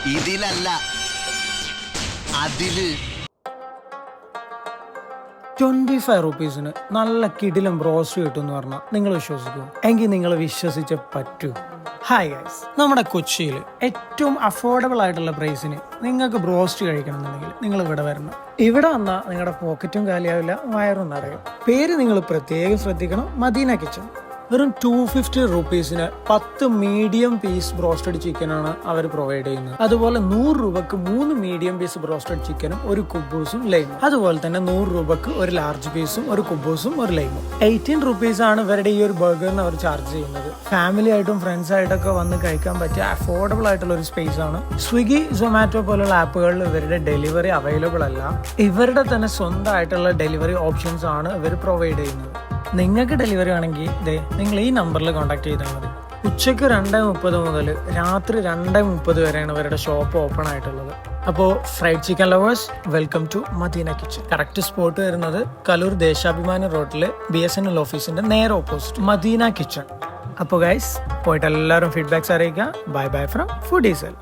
ഇതിലല്ല, അതില്. 25 റുപ്പീസിന് നല്ല കിടിലം ബ്രോസ്റ്റ് കിട്ടും എന്ന് പറഞ്ഞാൽ നിങ്ങൾ വിശ്വസിക്കൂ? എങ്കിൽ നിങ്ങൾ വിശ്വസിച്ച പറ്റൂ. ഹായ് ഗൈസ്, നമ്മുടെ കൊച്ചിയിൽ ഏറ്റവും അഫോർഡബിൾ ആയിട്ടുള്ള പ്രൈസിന് നിങ്ങൾക്ക് ബ്രോസ്റ്റ് കഴിക്കണം എന്നുണ്ടെങ്കിൽ നിങ്ങൾ ഇവിടെ വരണം. ഇവിടെ വന്നാൽ നിങ്ങളുടെ പോക്കറ്റും കാലിയാവില്ല, വയറും നിറയും. പേര് നിങ്ങൾ പ്രത്യേകം ശ്രദ്ധിക്കണം, മദീന കിച്ചൺ. വെറും 250 റുപ്പീസിന് 10 മീഡിയം പീസ് ബ്രോസ്റ്റഡ് ചിക്കനാണ് അവർ പ്രൊവൈഡ് ചെയ്യുന്നത്. അതുപോലെ 100 രൂപക്ക് 3 മീഡിയം പീസ് ബ്രോസ്റ്റഡ് ചിക്കനും ഒരു കുബൂസും ലൈമും. അതുപോലെ തന്നെ 100 രൂപക്ക് ഒരു ലാർജ് പീസും ഒരു കുബൂസും ഒരു ലൈമും. 18 റുപ്പീസ് ആണ് ഇവരുടെ ഈ ഒരു ബർഗറിന് അവർ ചാർജ് ചെയ്യുന്നത്. ഫാമിലി ആയിട്ടും ഫ്രണ്ട്സ് ആയിട്ടൊക്കെ വന്ന് കഴിക്കാൻ പറ്റിയ അഫോർഡബിൾ ആയിട്ടുള്ള ഒരു സ്പേസ് ആണ്. സ്വിഗ്ഗി, സൊമാറ്റോ പോലുള്ള ആപ്പുകളിൽ ഇവരുടെ ഡെലിവറി അവൈലബിൾ അല്ല. ഇവരുടെ തന്നെ സ്വന്തമായിട്ടുള്ള ഡെലിവറി ഓപ്ഷൻസ് ആണ് ഇവർ പ്രൊവൈഡ് ചെയ്യുന്നത്. നിങ്ങൾക്ക് ഡെലിവറി ആണെങ്കിൽ നിങ്ങൾ ഈ നമ്പറിൽ കോൺടാക്ട് ചെയ്താൽ മതി. ഉച്ചയ്ക്ക് 2:30 മുതൽ രാത്രി 2:30 വരെയാണ് ഇവരുടെ ഷോപ്പ് ഓപ്പൺ ആയിട്ടുള്ളത്. അപ്പോൾ fried chicken lovers, welcome to Madina kitchen. Correct spot വരുന്നത് കലൂർ ദേശാഭിമാനി റോഡില് BSNL ഓഫീസിന്റെ നേരെ ഓപ്പോസിറ്റ് മദീന കിച്ചൺ. അപ്പോൾ ഗൈസ്, പോയിട്ട് എല്ലാവരും ഫീഡ്ബാക്സ് അറിയിക്കുക. Bye bye from ഫുഡീസൽ.